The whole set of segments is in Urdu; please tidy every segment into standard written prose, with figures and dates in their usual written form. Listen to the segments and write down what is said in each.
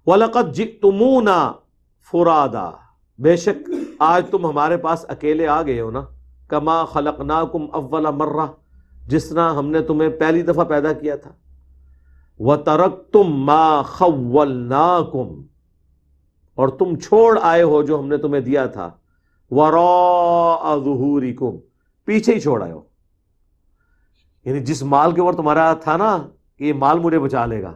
وَلَقَدْ جِئْتُمُونَا فُرَادًا، بے شک آج تم ہمارے پاس اکیلے آ گئے ہو نا، کما خلقناکم اول مرہ، جس طرح ہم نے تمہیں پہلی دفعہ پیدا کیا تھا، وَتَرَكْتُمْ مَا خَوَّلْنَاكُمْ، اور تم چھوڑ آئے ہو جو ہم نے تمہیں دیا تھا، وَرَاءَ ظُهُورِكُمْ، پیچھے ہی چھوڑ آئے ہو، یعنی جس مال کے اوپر تمہارا تھا نا کہ یہ مال مجھے بچا لے گا،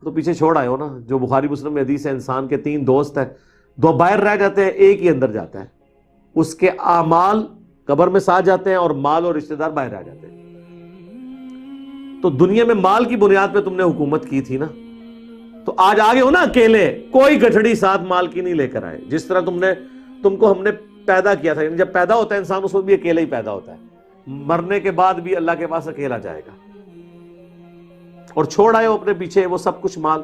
تو پیچھے چھوڑ آئے ہو نا. جو بخاری مسلم میں حدیث ہے، انسان کے 3 دوست ہیں، 2 باہر رہ جاتے ہیں، ایک ہی اندر جاتا ہے، اس کے اعمال قبر میں ساتھ جاتے ہیں اور مال اور رشتہ دار باہر آ جاتے ہیں. تو دنیا میں مال کی بنیاد پہ تم نے حکومت کی تھی نا، تو آج آگے ہو نا اکیلے، کوئی گٹھڑی ساتھ مال کی نہیں لے کر آئے. جس طرح تم کو ہم نے پیدا کیا تھا، یعنی جب پیدا ہوتا ہے انسان اس وقت بھی اکیلے ہی پیدا ہوتا ہے، مرنے کے بعد بھی اللہ کے پاس اکیلا جائے گا. اور چھوڑ آئے ہو اپنے پیچھے وہ سب کچھ مال.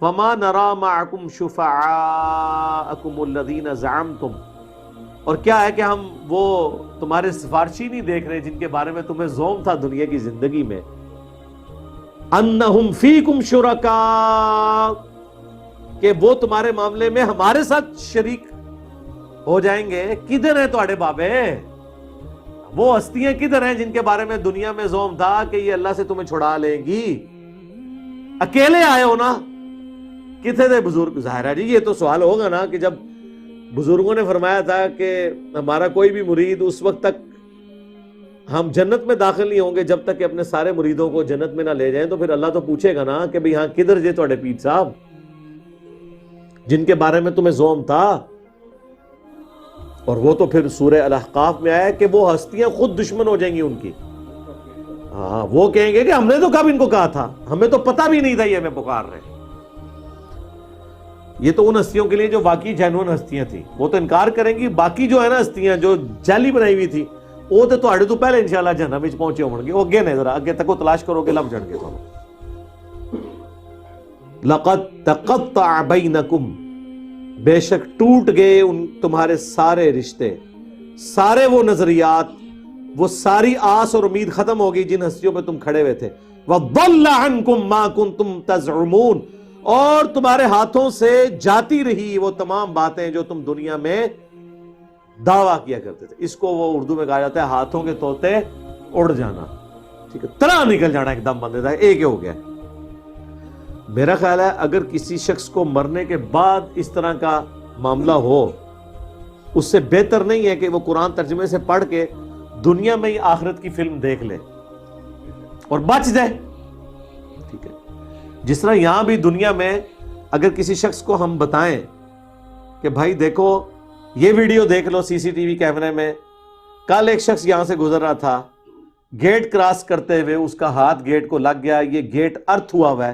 وَمَا نَرَا مَعَكُمْ شُفَعَاءَكُمُ الَّذِينَ زَعَمْتُمْ، اور کیا ہے کہ ہم وہ تمہارے سفارشی نہیں دیکھ رہے جن کے بارے میں تمہیں زوم تھا دنیا کی زندگی میں، أَنَّهُمْ فِيكُمْ شُرَكَاءُ، کہ وہ تمہارے معاملے میں ہمارے ساتھ شریک ہو جائیں گے. کدھر ہیں تمہارے بابے؟ وہ ہستیاں کدھر ہیں جن کے بارے میں دنیا میں زوم تھا کہ یہ اللہ سے تمہیں چھڑا لیں گی؟ اکیلے آئے ہو نا، کتنے تھے بزرگ؟ ظاہر ہے جی یہ تو سوال ہوگا نا کہ جب بزرگوں نے فرمایا تھا کہ ہمارا کوئی بھی مرید اس وقت تک ہم جنت میں داخل نہیں ہوں گے جب تک کہ اپنے سارے مریدوں کو جنت میں نہ لے جائیں، تو پھر اللہ تو پوچھے گا نا کہ بھئی ہاں کدھر جے تھوڑے پیر صاحب جن کے بارے میں تمہیں زوم تھا. اور وہ تو پھر سورہ الاحقاف میں آیا کہ وہ ہستیاں خود دشمن ہو جائیں گی ان کی. ہاں وہ کہیں گے کہ ہم نے تو کب ان کو کہا تھا، ہمیں تو پتہ بھی نہیں تھا یہ ہمیں پکار رہے ہیں. یہ تو ان ہستیوں کے لیے جو باقی جینون ہستیاں تھیں، وہ تو انکار کریں گی. باقی جو ہے نا ہستیاں جو جعلی بنائی ہوئی تھی، وہ تو تھوڑے تو پہلے انشاءاللہ جہنم وچ پہنچے ہون گے. وہ اگے نے ذرا اگے تک وہ تلاش کرو گے لب جان گے تھانوں. لقد تقطع بینکم، بے شک ٹوٹ گئے ان تمہارے سارے رشتے، سارے وہ نظریات، وہ ساری آس اور امید ختم ہو گئی جن ہستیوں پہ تم کھڑے ہوئے تھے. وَضَلَّ عَنْكُمْ مَا كُنْتُمْ تَزْعُمُونَ، اور تمہارے ہاتھوں سے جاتی رہی وہ تمام باتیں جو تم دنیا میں دعویٰ کیا کرتے تھے. اس کو وہ اردو میں کہا جاتا ہے ہاتھوں کے طوطے اڑ جانا. ٹھیک ہے، طرح نکل جانا ایک دم بندے تھا، ایک ہی ہو گیا. میرا خیال ہے اگر کسی شخص کو مرنے کے بعد اس طرح کا معاملہ ہو، اس سے بہتر نہیں ہے کہ وہ قرآن ترجمے سے پڑھ کے دنیا میں ہی آخرت کی فلم دیکھ لے اور بچ جائے. ٹھیک ہے، جس طرح یہاں بھی دنیا میں اگر کسی شخص کو ہم بتائیں کہ بھائی دیکھو یہ ویڈیو دیکھ لو سی سی ٹی وی کیمرے میں، کل ایک شخص یہاں سے گزر رہا تھا، گیٹ کراس کرتے ہوئے اس کا ہاتھ گیٹ کو لگ گیا، یہ گیٹ ارتھ ہوا ہوا ہے،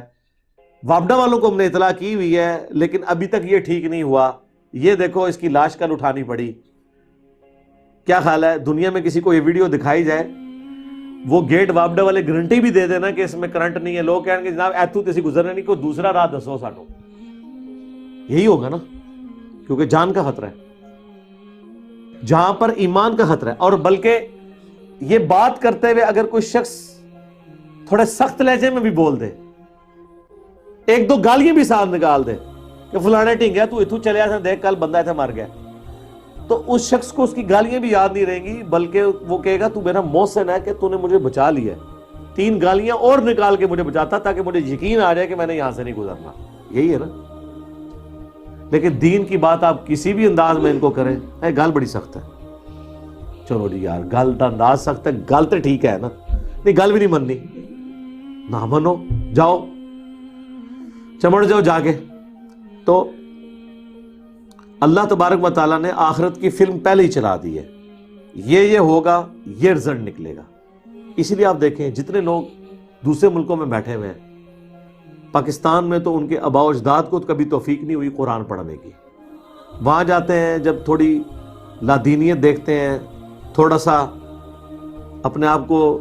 وابڈا والوں کو ہم نے اطلاع کی ہوئی ہے لیکن ابھی تک یہ ٹھیک نہیں ہوا، یہ دیکھو اس کی لاش کل اٹھانی پڑی. کیا خیال ہے دنیا میں کسی کو یہ ویڈیو دکھائی جائے، وہ گیٹ وابڈا والے گارنٹی بھی دے دینا کہ اس میں کرنٹ نہیں ہے، لوگ کہیں گے جناب ایتھو تے گزرنے نہیں، کوئی دوسرا راہ دسو سانو. یہی ہوگا نا، کیونکہ جان کا خطرہ ہے، جہاں پر ایمان کا خطرہ ہے. اور بلکہ یہ بات کرتے ہوئے اگر کوئی شخص تھوڑے سخت لہجے میں بھی بول دے، 1-2 گالیاں بھی ساتھ نکال دے کہ فلانے ٹھنگیا تو اتھو چلے آسا دیکھ کل بندہ ایتھے مر گیا، تو اس شخص کو اس کی گالیاں بھی یاد نہیں رہیں گی، بلکہ وہ کہے گا تو میرا محسن ہے کہ تو نے مجھے بچا لیا ہے، 3 گالیاں اور نکال کے مجھے بچاتا تاکہ مجھے یقین آ جائے کہ میں نے یہاں سے نہیں گزرنا. یہی ہے نا. لیکن دین کی بات آپ کسی بھی انداز میں ان کو کریں، گل بڑی سخت ہے. چلو جی یار گل کا انداز سخت ہے، گل تو ٹھیک ہے نا، نہیں گل بھی نہیں مننی، نہ منو، جاؤ چمڑ جاؤ جا کے. تو اللہ تبارک و تعالیٰ نے آخرت کی فلم پہلے ہی چلا دی ہے، یہ ہوگا، یہ رزلٹ نکلے گا. اسی لیے آپ دیکھیں جتنے لوگ دوسرے ملکوں میں بیٹھے ہوئے ہیں، پاکستان میں تو ان کے آباء و اجداد کو کبھی توفیق نہیں ہوئی قرآن پڑھنے کی. وہاں جاتے ہیں جب تھوڑی لادینیت دیکھتے ہیں، تھوڑا سا اپنے آپ کو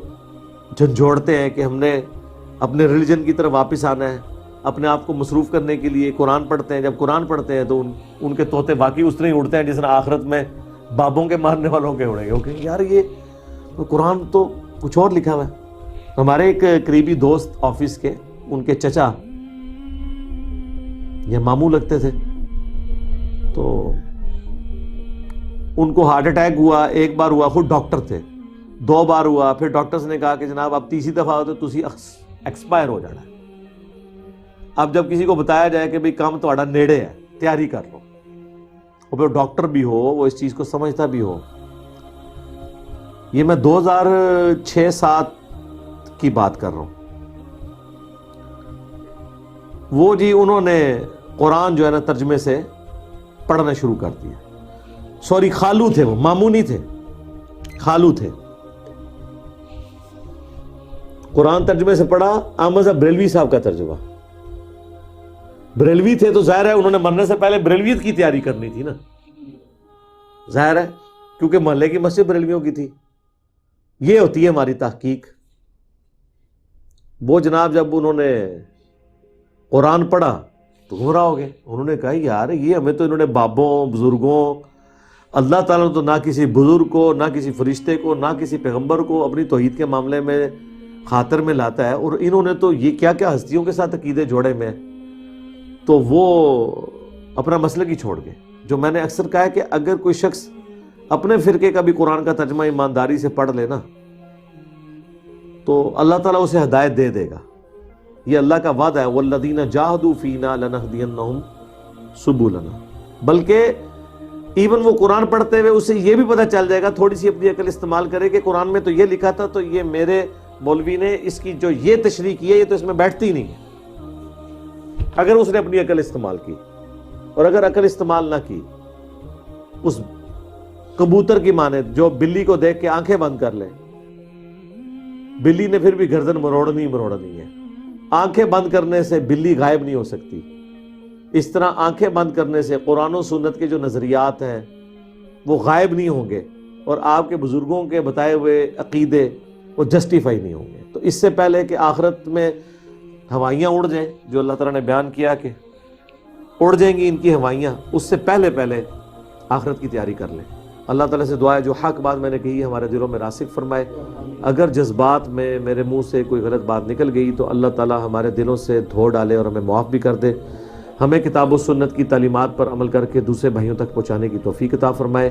جھنجھوڑتے ہیں کہ ہم نے اپنے ریلیجن کی طرف واپس آنا ہے، اپنے آپ کو مصروف کرنے کے لیے قرآن پڑھتے ہیں. جب قرآن پڑھتے ہیں تو ان کے طوطے باقی اس طرح ہی اڑتے ہیں جس طرح آخرت میں بابوں کے مارنے والوں کے اڑیں گے. وہ کہیں یار یہ قرآن تو کچھ اور لکھا ہوا ہے. ہمارے ایک قریبی دوست آفس کے، ان کے چچا یہ ماموں لگتے تھے. تو ان کو ہارٹ اٹیک ہوا, ایک بار ہوا, خود ڈاکٹر تھے, 2 بار ہوا, پھر ڈاکٹرز نے کہا کہ جناب اب تیسری دفعہ ہو تو تسی ایکسپائر ہو جانا ہے. اب جب کسی کو بتایا جائے کہ بھئی کام تہاڈا نیڑے ہے, تیاری کر لو, اور پھر ڈاکٹر بھی ہو, وہ اس چیز کو سمجھتا بھی ہو. یہ میں 2006-07 کی بات کر رہا ہوں. وہ جی انہوں نے قرآن جو ہے نا ترجمے سے پڑھنا شروع کر دیا. سوری, خالو تھے, وہ ماموں نہیں تھے, خالو تھے. قرآن ترجمے سے پڑھا, احمد صاحب بریلوی صاحب کا ترجمہ. بریلوی تھے تو ظاہر ہے انہوں نے مرنے سے پہلے بریلویت کی تیاری کرنی تھی نا, ظاہر ہے, کیونکہ محلے کی مسجد بریلویوں کی تھی. یہ ہوتی ہے ہماری تحقیق. وہ جناب جب انہوں نے قرآن پڑھا تو گمراہ ہو گئے. انہوں نے کہا یار یہ ہمیں تو انہوں نے بابوں بزرگوں, اللہ تعالیٰ نے تو نہ کسی بزرگ کو, نہ کسی فرشتے کو, نہ کسی پیغمبر کو اپنی توحید کے معاملے میں خاطر میں لاتا ہے, اور انہوں نے تو یہ کیا کیا ہستیوں کے ساتھ عقیدے جوڑے میں. تو وہ اپنا مسلک ہی چھوڑ گئے. جو میں نے اکثر کہا ہے کہ اگر کوئی شخص اپنے فرقے کا بھی قرآن کا ترجمہ ایمانداری سے پڑھ لینا تو اللہ تعالیٰ اسے ہدایت دے دے گا. یہ اللہ کا وعدہ ہے, والذین جاہدوا فینا لنہدینہم سبلنا. بلکہ ایون وہ قرآن پڑھتے ہوئے اسے یہ بھی پتہ چل جائے گا, تھوڑی سی اپنی عقل استعمال کرے کہ قرآن میں تو یہ لکھا تھا, تو یہ میرے مولوی نے اس کی جو یہ تشریح کی ہے یہ تو اس میں بیٹھتی نہیں ہے. اگر اس نے اپنی عقل استعمال کی, اور اگر عقل استعمال نہ کی, اس کبوتر کی مانند جو بلی کو دیکھ کے آنکھیں بند کر لے, بلی نے پھر بھی گردن مروڑنی ہے. آنکھیں بند کرنے سے بلی غائب نہیں ہو سکتی. اس طرح آنکھیں بند کرنے سے قرآن و سنت کے جو نظریات ہیں وہ غائب نہیں ہوں گے, اور آپ کے بزرگوں کے بتائے ہوئے عقیدے وہ جسٹیفائی نہیں ہوں گے. تو اس سے پہلے کہ آخرت میں ہوائیاں اڑ جائیں, جو اللہ تعالیٰ نے بیان کیا کہ اڑ جائیں گی ان کی ہوائیاں, اس سے پہلے آخرت کی تیاری کر لیں. اللہ تعالیٰ سے دعا ہے جو حق بات میں نے کہی ہمارے دلوں میں راسخ فرمائے. اگر جذبات میں میرے منہ سے کوئی غلط بات نکل گئی تو اللہ تعالیٰ ہمارے دلوں سے دھو ڈالے اور ہمیں معاف بھی کر دے. ہمیں کتاب و سنت کی تعلیمات پر عمل کر کے دوسرے بھائیوں تک پہنچانے کی توفیق عطا فرمائے.